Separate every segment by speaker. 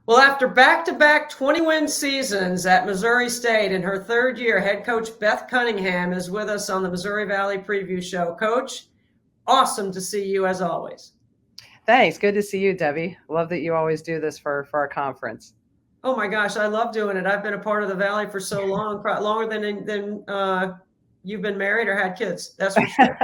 Speaker 1: Well, after back-to-back 20-win seasons at Missouri State in her third year, head coach Beth Cunningham is with us on the Missouri Valley Preview Show. Coach, awesome to see you as always.
Speaker 2: Thanks. Good to see you, Debbie. Love that you always do this for our conference.
Speaker 1: Oh my gosh, I love doing it. I've been a part of the Valley for so long, longer than you've been married or had kids. That's for sure.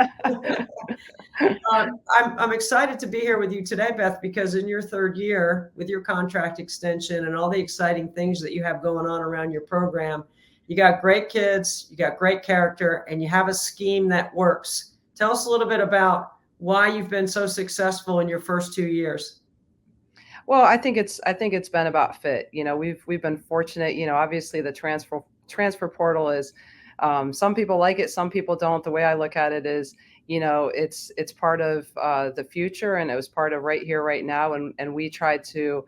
Speaker 1: I'm excited to be here with you today, Beth, because in your third year with your contract extension and all the exciting things that you have going on around your program, you got great kids, you got great character, and you have a scheme that works. Tell us a little bit about why you've been so successful in your first 2 years.
Speaker 2: Well, I think it's been about fit. We've been fortunate. Obviously the transfer portal is some people like it, some people don't. The way I look at it is, it's part of the future, and it was part of right here, right now, and we tried to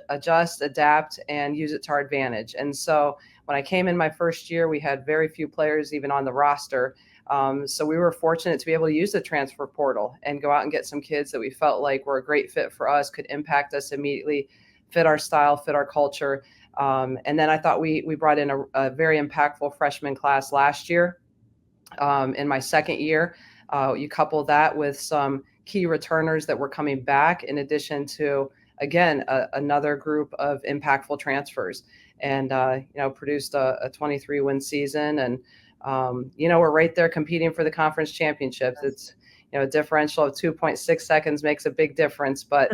Speaker 2: adjust, adapt, and use it to our advantage. And so when I came in my first year, we had very few players even on the roster. So we were fortunate to be able to use the transfer portal and go out and get some kids that we felt like were a great fit for us, could impact us immediately, fit our style, fit our culture. And then I thought we brought in a very impactful freshman class last year. In my second year, you couple that with some key returners that were coming back, in addition to, again, another group of impactful transfers, and produced a 23-win season. And we're right there competing for the conference championships. It's, a differential of 2.6 seconds makes a big difference. But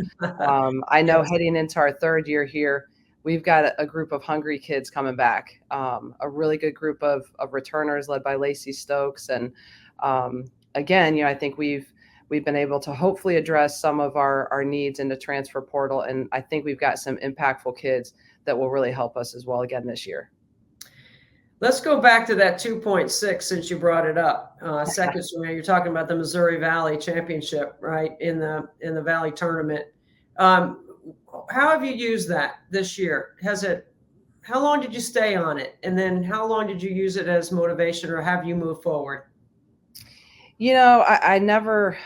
Speaker 2: I know heading into our third year here, we've got a group of hungry kids coming back, a really good group of returners led by Lacy, Stokes. And again, I think we've been able to hopefully address some of our needs in the transfer portal. And I think we've got some impactful kids that will really help us as well again this year.
Speaker 1: Let's go back to that 2.6 since you brought it up. Seconds from now, you're talking about the Missouri Valley Championship, right, in the Valley tournament. How have you used that this year? How long did you stay on it? And then how long did you use it as motivation, or have you moved forward?
Speaker 2: I never,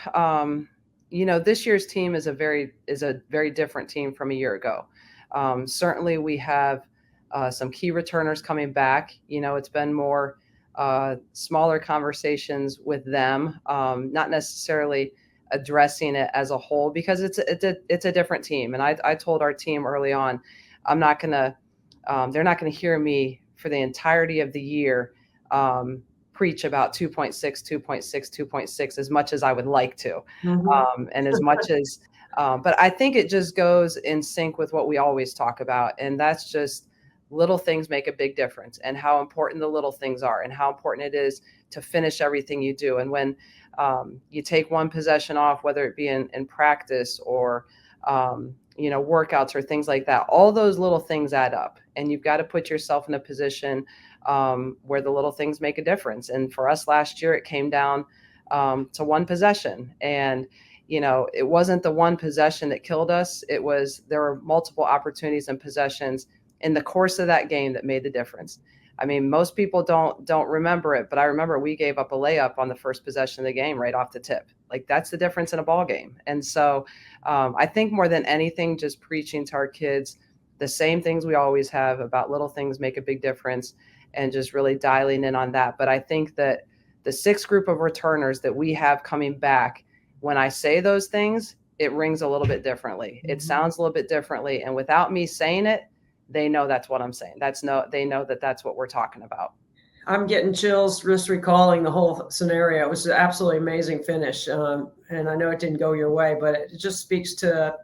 Speaker 2: this year's team is a very different team from a year ago. Certainly we have some key returners coming back. It's been more smaller conversations with them, not necessarily addressing it as a whole, because it's a different team. And I told our team early on, they're not going to hear me for the entirety of the year preach about 2.6, 2.6, 2.6 as much as I would like to. Mm-hmm. And as much as, but I think it just goes in sync with what we always talk about. And that's just little things make a big difference, and how important the little things are, and how important it is to finish everything you do. And when you take one possession off, whether it be in practice or, workouts or things like that, all those little things add up, and you've got to put yourself in a position where the little things make a difference. And for us last year, it came down to one possession, and it wasn't the one possession that killed us. There were multiple opportunities and possessions in the course of that game that made the difference. I mean, most people don't remember it, but I remember we gave up a layup on the first possession of the game right off the tip. Like, that's the difference in a ball game. And so I think more than anything, just preaching to our kids the same things we always have about little things make a big difference, and just really dialing in on that. But I think that the sixth group of returners that we have coming back, when I say those things, it rings a little bit differently. Mm-hmm. It sounds a little bit differently. And without me saying it, they know that's what I'm saying. They know that that's what we're talking about.
Speaker 1: I'm getting chills just recalling the whole scenario. It was an absolutely amazing finish. And I know it didn't go your way, but it just speaks to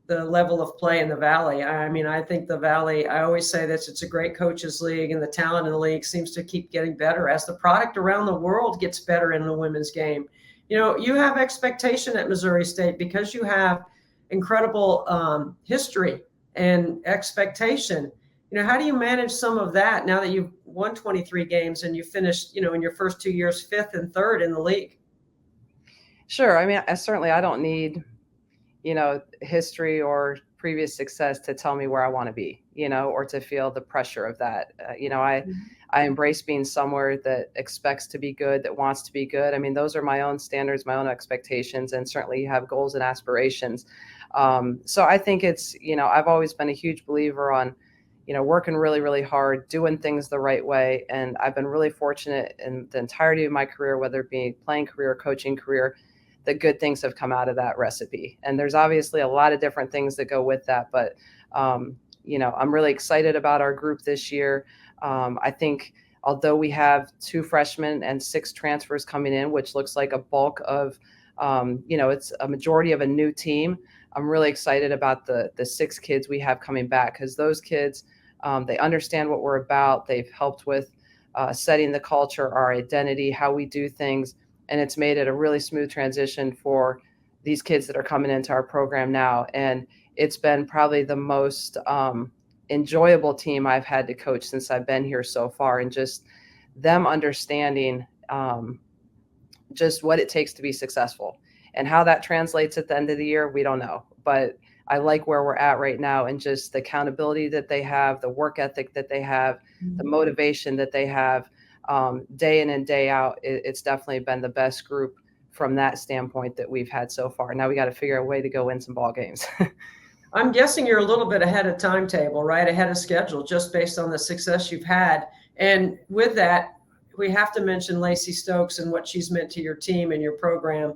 Speaker 1: the level of play in the Valley. I mean, I think the Valley, I always say this, it's a great coaches league, and the talent in the league seems to keep getting better as the product around the world gets better in the women's game. You have expectation at Missouri State because you have incredible history and expectation. How do you manage some of that now that you've won 23 games and you finished, in your first 2 years, 5th and 3rd in the league?
Speaker 2: Sure. I mean, I don't need, history or previous success to tell me where I want to be, or to feel the pressure of that. I embrace being somewhere that expects to be good, that wants to be good. I mean, those are my own standards, my own expectations, and certainly you have goals and aspirations. So I think it's, I've always been a huge believer on, working really, really hard, doing things the right way. And I've been really fortunate in the entirety of my career, whether it be playing career, coaching career, that good things have come out of that recipe. And there's obviously a lot of different things that go with that. But, I'm really excited about our group this year. I think although we have 2 freshmen and 6 transfers coming in, which looks like a bulk of, it's a majority of a new team. I'm really excited about the 6 kids we have coming back, because those kids, they understand what we're about. They've helped with setting the culture, our identity, how we do things. And it's made it a really smooth transition for these kids that are coming into our program now. And it's been probably the most enjoyable team I've had to coach since I've been here so far. And just them understanding just what it takes to be successful, and how that translates at the end of the year, we don't know. But I like where we're at right now, and just the accountability that they have, the work ethic that they have, the motivation that they have, day in and day out. It's definitely been the best group from that standpoint that we've had so far. Now we got to figure out a way to go win some ball games.
Speaker 1: I'm guessing you're a little bit ahead of timetable, right? Ahead of schedule, just based on the success you've had. And with that, we have to mention Lacy Stokes and what she's meant to your team and your program.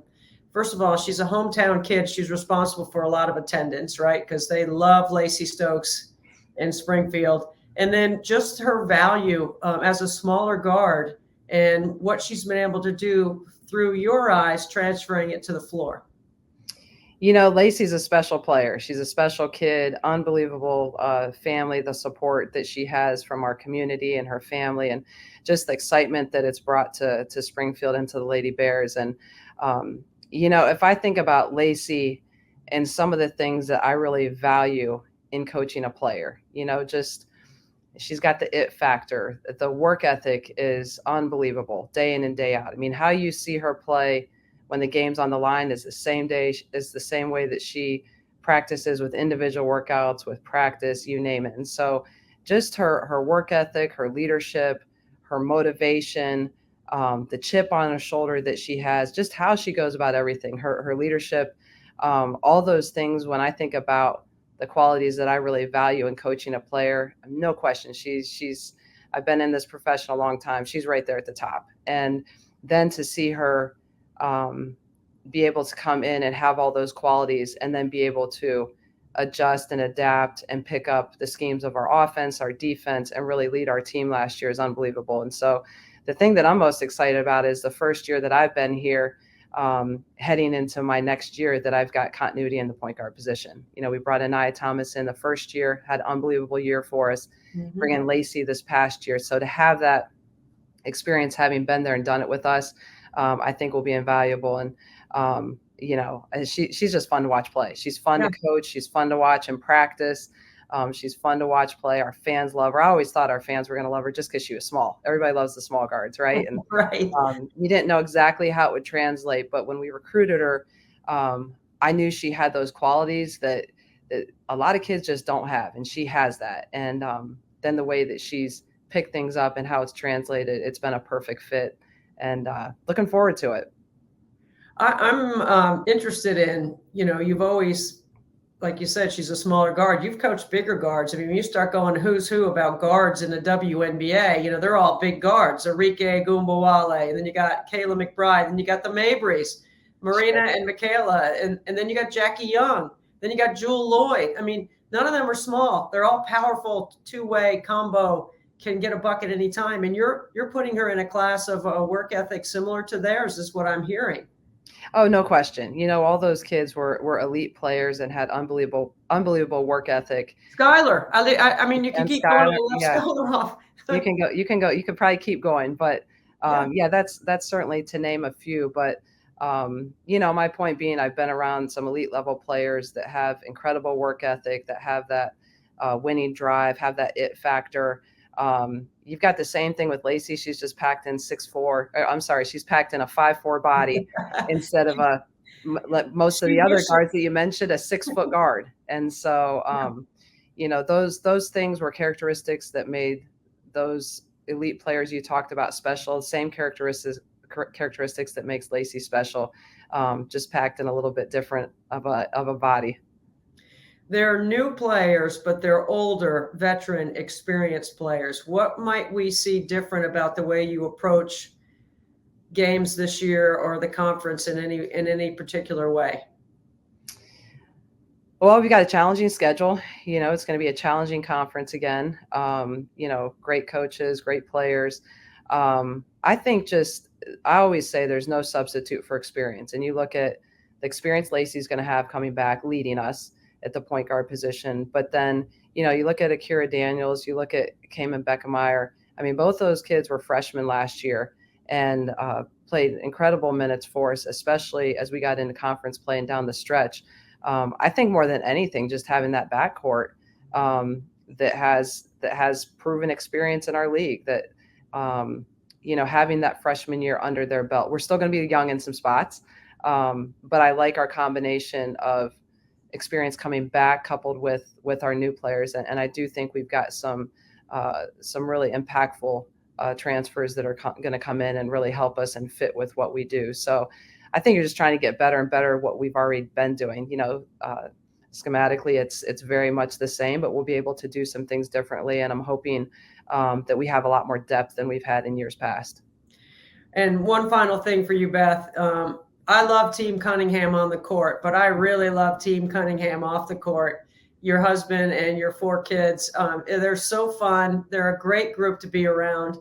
Speaker 1: First of all, she's a hometown kid. She's responsible for a lot of attendance, right? Because they love Lacy Stokes in Springfield. And then just her value as a smaller guard, and what she's been able to do through your eyes, transferring it to the floor.
Speaker 2: Lacy's a special player. She's a special kid, unbelievable family, the support that she has from our community and her family, and just the excitement that it's brought to Springfield and to the Lady Bears. And, if I think about Lacy and some of the things that I really value in coaching a player, just she's got the it factor. The work ethic is unbelievable, day in and day out. I mean, how you see her play when the game's on the line is the same way that she practices with individual workouts, with practice, you name it. And so just her work ethic, her leadership, her motivation, the chip on her shoulder that she has, just how she goes about everything, her leadership, all those things. When I think about the qualities that I really value in coaching a player, no question, I've been in this profession a long time. She's right there at the top. And then to see her be able to come in and have all those qualities, and then be able to adjust and adapt and pick up the schemes of our offense, our defense, and really lead our team last year is unbelievable. And so the thing that I'm most excited about is the first year that I've been here, heading into my next year, that I've got continuity in the point guard position. We brought in Nia Thomas in the first year, had an unbelievable year for us, bring in Lacy this past year. So to have that experience, having been there and done it with us, I think will be invaluable. And, she's just fun to watch play. She's fun to coach. She's fun to watch and practice. She's fun to watch play. Our fans love her. I always thought our fans were going to love her just because she was small. Everybody loves the small guards, right? And
Speaker 1: right.
Speaker 2: You didn't know exactly how it would translate, but when we recruited her, I knew she had those qualities that a lot of kids just don't have, and she has that. And then the way that she's picked things up and how it's translated, it's been a perfect fit. And looking forward to it.
Speaker 1: I'm interested in, you've always, like you said, she's a smaller guard. You've coached bigger guards. I mean, when you start going who's who about guards in the WNBA, they're all big guards. Arike Gumbawale, and then you got Kayla McBride, and you got the Mabrys, Marina and Michaela, and then you got Jackie Young, then you got Jewel Lloyd. I mean, none of them are small. They're all powerful, two-way combo, can get a bucket anytime. And you're putting her in a class of a work ethic similar to theirs, is what I'm hearing.
Speaker 2: Oh, no question. All those kids were elite players and had unbelievable work ethic.
Speaker 1: Skylar, I mean, you can keep going. Skylar off.
Speaker 2: You can go. You could probably keep going, but that's certainly to name a few. But my point being, I've been around some elite level players that have incredible work ethic, that have that winning drive, have that it factor. You've got the same thing with Lacy. She's just packed in 6'4". I'm sorry, she's packed in a 5'4" body instead of most of the other guards that you mentioned, a 6-foot guard. And so, those things were characteristics that made those elite players you talked about special. Same characteristics that makes Lacy special, just packed in a little bit different of a body.
Speaker 1: They're new players, but they're older, veteran, experienced players. What might we see different about the way you approach games this year or the conference in any particular way?
Speaker 2: Well, we've got a challenging schedule. It's going to be a challenging conference again. Great coaches, great players. I think I always say there's no substitute for experience. And you look at the experience Lacy's going to have coming back, leading us at the point guard position. But then, you look at a Kyrah Daniels, you look at Cayman Beckemeyer. I mean, both those kids were freshmen last year and played incredible minutes for us, especially as we got into conference play and down the stretch. I think more than anything, just having that backcourt that has proven experience in our league, that having that freshman year under their belt. We're still going to be young in some spots, but I like our combination of experience coming back coupled with our new players, and I do think we've got some really impactful transfers that are going to come in and really help us and fit with what we do. So I think you're just trying to get better and better at what we've already been doing. Schematically, it's very much the same, but we'll be able to do some things differently. And I'm hoping that we have a lot more depth than we've had in years past.
Speaker 1: And one final thing for you, Beth. I love Team Cunningham on the court, but I really love Team Cunningham off the court. Your husband and your 4 kids, they're so fun. They're a great group to be around.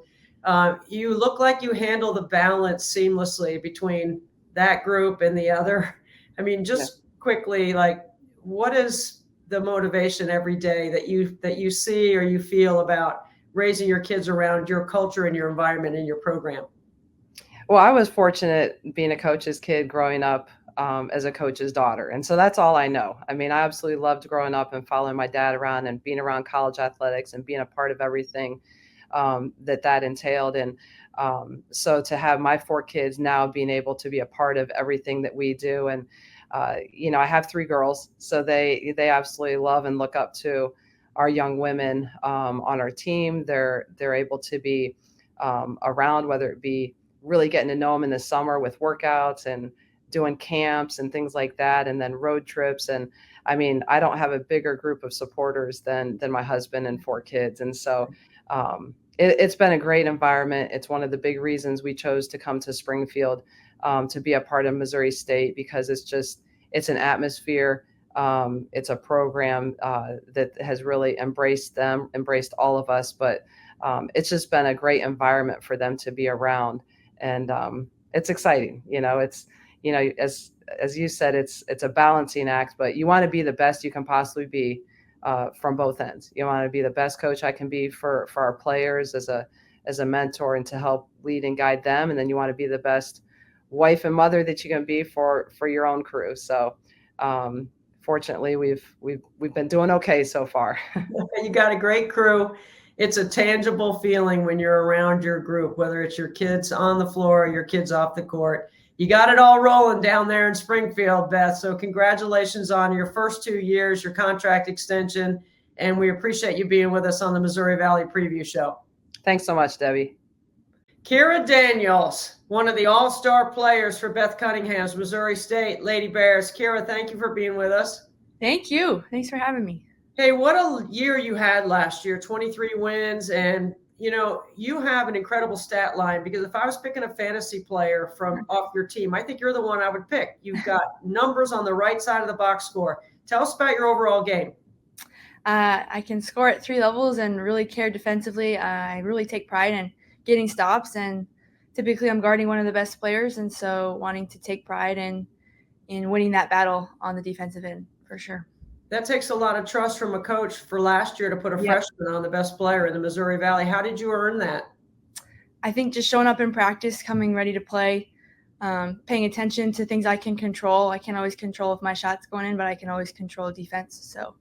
Speaker 1: You look like you handle the balance seamlessly between that group and the other. I mean, just quickly, like, what is the motivation every day that you see or you feel about raising your kids around your culture and your environment and your program?
Speaker 2: Well, I was fortunate being a coach's kid growing up as a coach's daughter. And so that's all I know. I mean, I absolutely loved growing up and following my dad around and being around college athletics and being a part of everything that entailed. And so to have my 4 kids now being able to be a part of everything that we do. And, I have 3 girls, so they absolutely love and look up to our young women on our team. They're able to be around, whether it be really getting to know them in the summer with workouts and doing camps and things like that, and then road trips. And I mean, I don't have a bigger group of supporters than my husband and 4 kids. And so it's been a great environment. It's one of the big reasons we chose to come to Springfield to be a part of Missouri State, because it's an atmosphere. It's a program that has really embraced all of us, but it's just been a great environment for them to be around. And it's exciting. It's, as you said, it's a balancing act, but you want to be the best you can possibly be from both ends. You want to be the best coach I can be for our players as a mentor and to help lead and guide them. And then you want to be the best wife and mother that you can be for your own crew. So fortunately, we've been doing okay so far.
Speaker 1: You got a great crew. It's a tangible feeling when you're around your group, whether it's your kids on the floor or your kids off the court. You got it all rolling down there in Springfield, Beth. So congratulations on your first 2 years, your contract extension, and we appreciate you being with us on the Missouri Valley Preview Show.
Speaker 2: Thanks so much, Debbie.
Speaker 1: Kyrah Daniels, one of the all-star players for Beth Cunningham's Missouri State Lady Bears. Kyrah, thank you for being with us.
Speaker 3: Thank you. Thanks for having me.
Speaker 1: Hey, what a year you had last year, 23 wins. And, you have an incredible stat line, because if I was picking a fantasy player from off your team, I think you're the one I would pick. You've got numbers on the right side of the box score. Tell us about your overall game.
Speaker 3: I can score at 3 levels and really care defensively. I really take pride in getting stops, and typically I'm guarding one of the best players. And so wanting to take pride in winning that battle on the defensive end, for sure.
Speaker 1: That takes a lot of trust from a coach for last year to put a freshman on the best player in the Missouri Valley. How did you earn that?
Speaker 3: I think just showing up in practice, coming ready to play, paying attention to things I can control. I can't always control if my shot's going in, but I can always control defense. So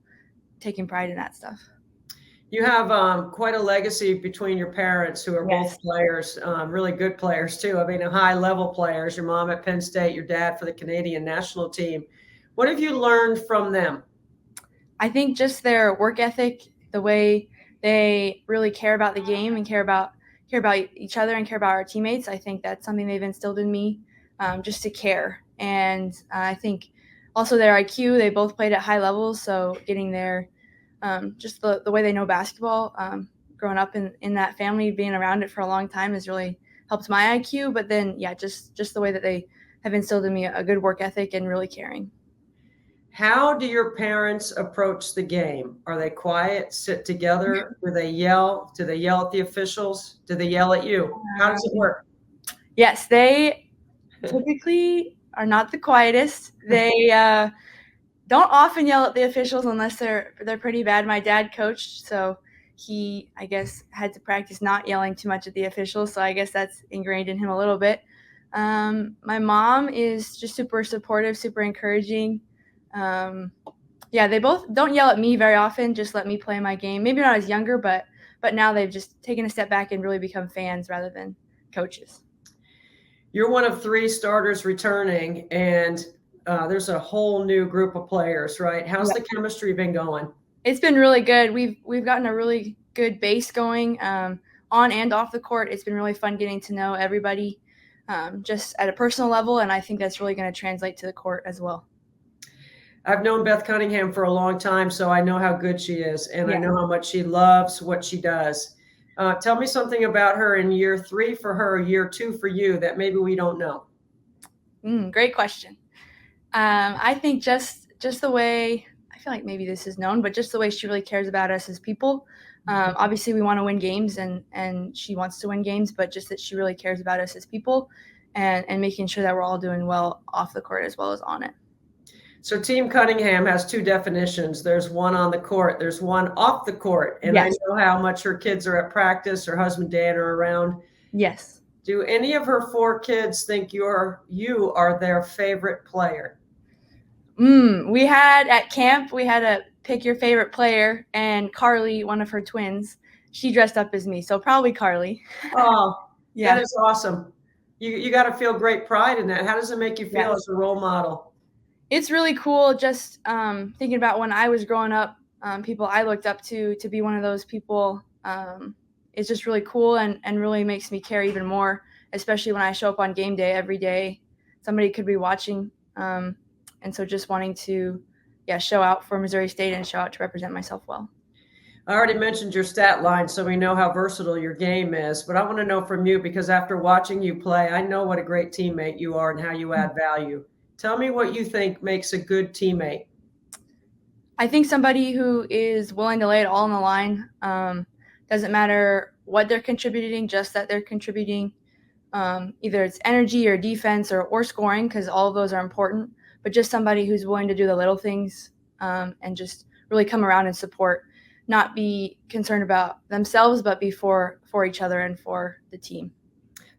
Speaker 3: taking pride in that stuff.
Speaker 1: You have quite a legacy between your parents, who are both players, really good players too. I mean, high-level players. Your mom at Penn State, your dad for the Canadian national team. What have you learned from them?
Speaker 3: I think just their work ethic, the way they really care about the game and care about each other and care about our teammates. I think that's something they've instilled in me, just to care. And I think also their IQ. They both played at high levels, so getting their just the way they know basketball, growing up in that family, being around it for a long time has really helped my IQ. But then, yeah, just the way that they have instilled in me a good work ethic and really caring.
Speaker 1: How do your parents approach the game? Are they quiet, sit together? Do they yell? Do they yell at the officials? Do they yell at you? How does it work?
Speaker 3: Yes, they typically are not the quietest. They don't often yell at the officials unless they're pretty bad. My dad coached, so he, I guess, had to practice not yelling too much at the officials. So I guess that's ingrained in him a little bit. My mom is just super supportive, super encouraging. Yeah, they both don't yell at me very often, just let me play my game. Maybe when I was younger, but now they've just taken a step back and really become fans rather than coaches.
Speaker 1: You're one of 3 starters returning, and there's a whole new group of players, right? How's the chemistry been going?
Speaker 3: It's been really good. We've gotten a really good base going on and off the court. It's been really fun getting to know everybody just at a personal level, and I think that's really going to translate to the court as well.
Speaker 1: I've known Beth Cunningham for a long time, so I know how good she is, and I know how much she loves what she does. Tell me something about her in year 3 for her, year 2 for you that maybe we don't know.
Speaker 3: Great question. I think just the way, I feel like maybe this is known, but just the way she really cares about us as people. Obviously, we want to win games, and she wants to win games, but just that she really cares about us as people and making sure that we're all doing well off the court as well as on it.
Speaker 1: So Team Cunningham has 2 definitions. There's one on the court. There's one off the court. And I know how much her kids are at practice. Her husband, Dan, are around.
Speaker 3: Yes.
Speaker 1: Do any of her 4 kids think you are their favorite player?
Speaker 3: We had at camp, we had to pick your favorite player, and Carly, one of her twins, she dressed up as me. So probably Carly.
Speaker 1: Oh, yeah. That is awesome. You got to feel great pride in that. How does it make you feel as a role model?
Speaker 3: It's really cool just thinking about when I was growing up, people I looked up to be one of those people. It's just really cool and really makes me care even more, especially when I show up on game day every day. Somebody could be watching. And so just wanting to, show out for Missouri State and show out to represent myself well.
Speaker 1: I already mentioned your stat line, so we know how versatile your game is. But I want to know from you, because after watching you play, I know what a great teammate you are and how you add value. Tell me what you think makes a good teammate.
Speaker 3: I think somebody who is willing to lay it all on the line. Doesn't matter what they're contributing, just that they're contributing. Either it's energy or defense or scoring, because all of those are important. But just somebody who's willing to do the little things and just really come around and support, not be concerned about themselves, but be for each other and for the team.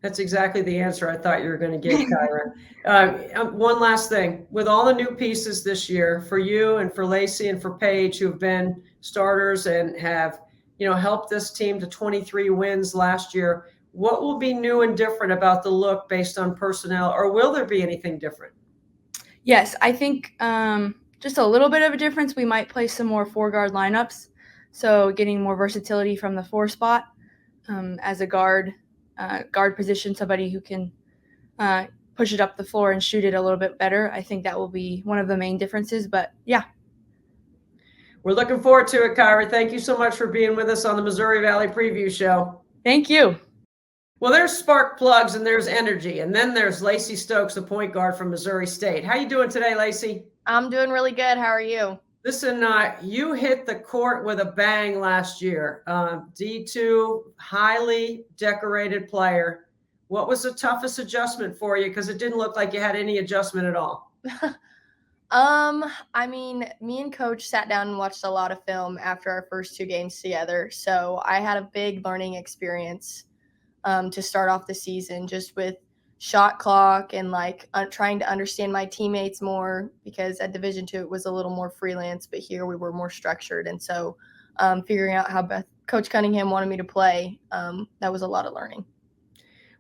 Speaker 1: That's exactly the answer I thought you were going to give, Kyrah. One last thing. With all the new pieces this year for you and for Lacy and for Paige, who've been starters and have, helped this team to 23 wins last year, what will be new and different about the look based on personnel, or will there be anything different?
Speaker 3: Yes, I think just a little bit of a difference. We might play some more 4-guard lineups, so getting more versatility from the 4 spot as a guard position, somebody who can push it up the floor and shoot it a little bit better. I think that will be one of the main differences, but yeah.
Speaker 1: We're looking forward to it, Kyrah. Thank you so much for being with us on the Missouri Valley Preview Show.
Speaker 3: Thank you.
Speaker 1: Well, there's spark plugs and there's energy, and then there's Lacy Stokes, the point guard from Missouri State. How you doing today, Lacy?
Speaker 4: I'm doing really good. How are you?
Speaker 1: Listen, you hit the court with a bang last year. D2, highly decorated player. What was the toughest adjustment for you? Because it didn't look like you had any adjustment at all.
Speaker 4: I mean, me and Coach sat down and watched a lot of film after our first 2 games together. So I had a big learning experience to start off the season, just with shot clock and trying to understand my teammates more, because at Division II it was a little more freelance, but here we were more structured. And so figuring out how Coach Cunningham wanted me to play, that was a lot of learning.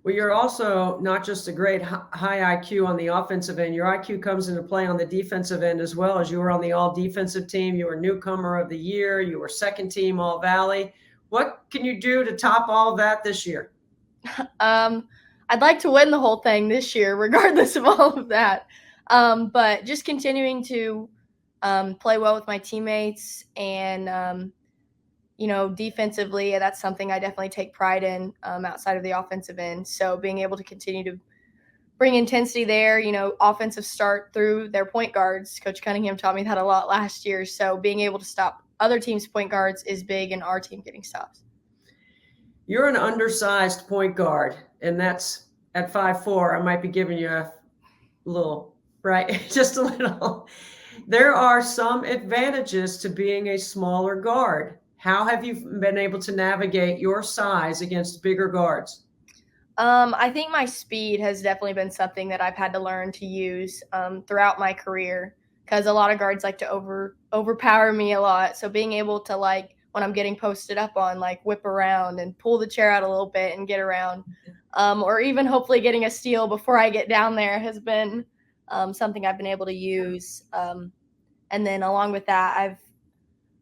Speaker 1: Well, you're also not just a great high IQ on the offensive end. Your IQ comes into play on the defensive end as well. As you were on the all-defensive team, you were newcomer of the year, you were second team All-Valley. What can you do to top all of that this year?
Speaker 4: I'd like to win the whole thing this year, regardless of all of that. But just continuing to play well with my teammates and, defensively, that's something I definitely take pride in outside of the offensive end. So being able to continue to bring intensity there, offensive start through their point guards. Coach Cunningham taught me that a lot last year. So being able to stop other teams' point guards is big in our team getting stops.
Speaker 1: You're an undersized point guard, and that's at 5'4". I might be giving you a little, right? Just a little. There are some advantages to being a smaller guard. How have you been able to navigate your size against bigger guards?
Speaker 4: I think my speed has definitely been something that I've had to learn to use throughout my career, because a lot of guards like to overpower me a lot. So being able to, like, when I'm getting posted up on, like, whip around and pull the chair out a little bit and get around, or even hopefully getting a steal before I get down there has been something I've been able to use. And then along with that, I've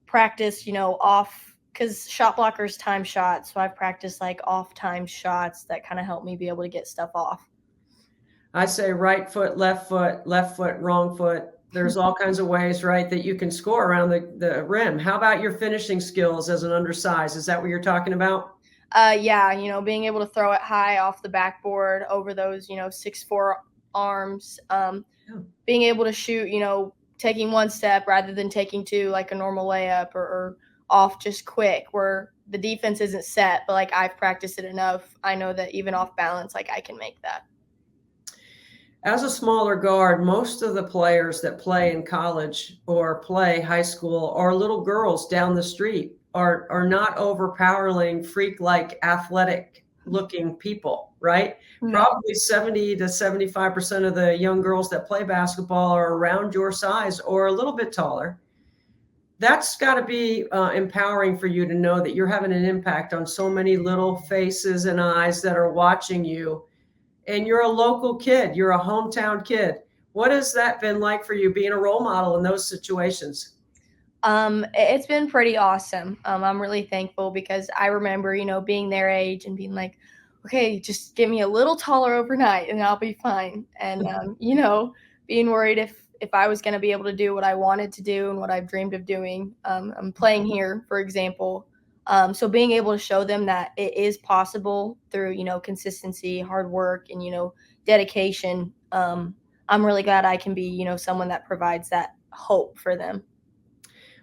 Speaker 4: practiced, off, because shot blockers time shots. So I've practiced like off time shots that kind of help me be able to get stuff off.
Speaker 1: I say right foot, left foot, wrong foot. There's all kinds of ways, right, that you can score around the rim. How about your finishing skills as an undersized? Is that what you're talking about?
Speaker 4: Yeah, being able to throw it high off the backboard over those, 6'4" arms, being able to shoot, taking one step rather than taking two, like a normal layup, or off just quick, where the defense isn't set, but like I've practiced it enough. I know that even off balance, like I can make that.
Speaker 1: As a smaller guard, most of the players that play in college or play high school are little girls down the street, are not overpowering, freak-like, athletic-looking people, right?
Speaker 4: No.
Speaker 1: Probably 70 to 75% of the young girls that play basketball are around your size or a little bit taller. That's got to be empowering for you to know that you're having an impact on so many little faces and eyes that are watching you. And you're a local kid. You're a hometown kid. What has that been like for you, being a role model in those situations?
Speaker 4: It's been pretty awesome. I'm really thankful, because I remember, being their age and being like, okay, just get me a little taller overnight and I'll be fine. And, being worried if I was going to be able to do what I wanted to do and what I've dreamed of doing. I'm playing here, for example. So being able to show them that it is possible through, consistency, hard work, and, dedication. I'm really glad I can be, someone that provides that hope for them.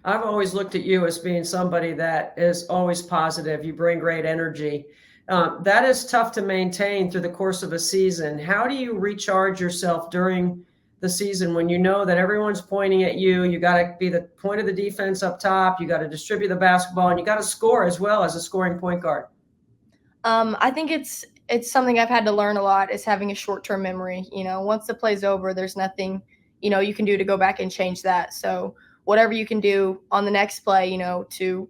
Speaker 1: I've always looked at you as being somebody that is always positive. You bring great energy. That is tough to maintain through the course of a season. How do you recharge yourself during the season when you know that everyone's pointing at you? You got to be the point of the defense up top. You got to distribute the basketball, and you got to score as well as a scoring point guard.
Speaker 4: I think it's something I've had to learn a lot, is having a short-term memory. Once the play's over, there's nothing, you can do to go back and change that. So whatever you can do on the next play, to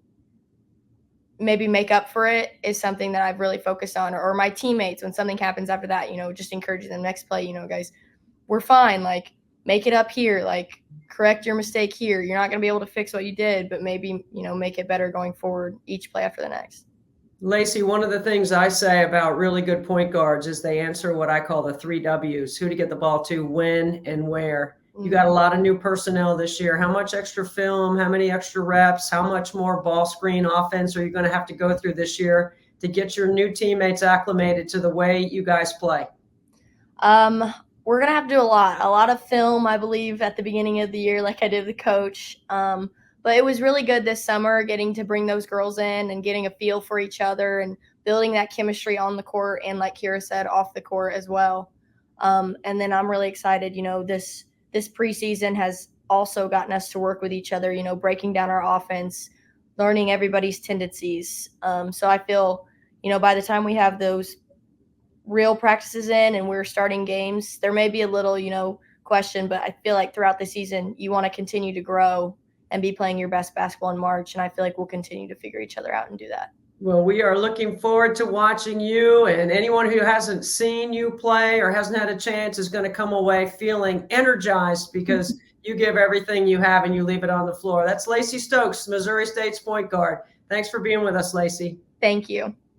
Speaker 4: maybe make up for it, is something that I've really focused on. Or my teammates, when something happens after that, just encouraging them, next play, guys, we're fine. Like, make it up here. Like, correct your mistake here. You're not going to be able to fix what you did, but maybe, make it better going forward each play after the next.
Speaker 1: Lacy, one of the things I say about really good point guards is they answer what I call the 3 W's: who to get the ball to, when, and where. You got a lot of new personnel this year. How much extra film, how many extra reps, how much more ball screen offense are you going to have to go through this year to get your new teammates acclimated to the way you guys play?
Speaker 4: We're going to have to do a lot of film, I believe, at the beginning of the year, like I did with coach. But it was really good this summer, getting to bring those girls in and getting a feel for each other and building that chemistry on the court and, like Kyrah said, off the court as well. And then I'm really excited, this preseason has also gotten us to work with each other, breaking down our offense, learning everybody's tendencies. So I feel, by the time we have those real practices in and we're starting games, there may be a little, question, but I feel like throughout the season, you want to continue to grow and be playing your best basketball in March. And I feel like we'll continue to figure each other out and do that.
Speaker 1: Well, we are looking forward to watching you, and anyone who hasn't seen you play or hasn't had a chance is going to come away feeling energized, because you give everything you have and you leave it on the floor. That's Lacy Stokes, Missouri State's point guard. Thanks for being with us, Lacy.
Speaker 4: Thank you.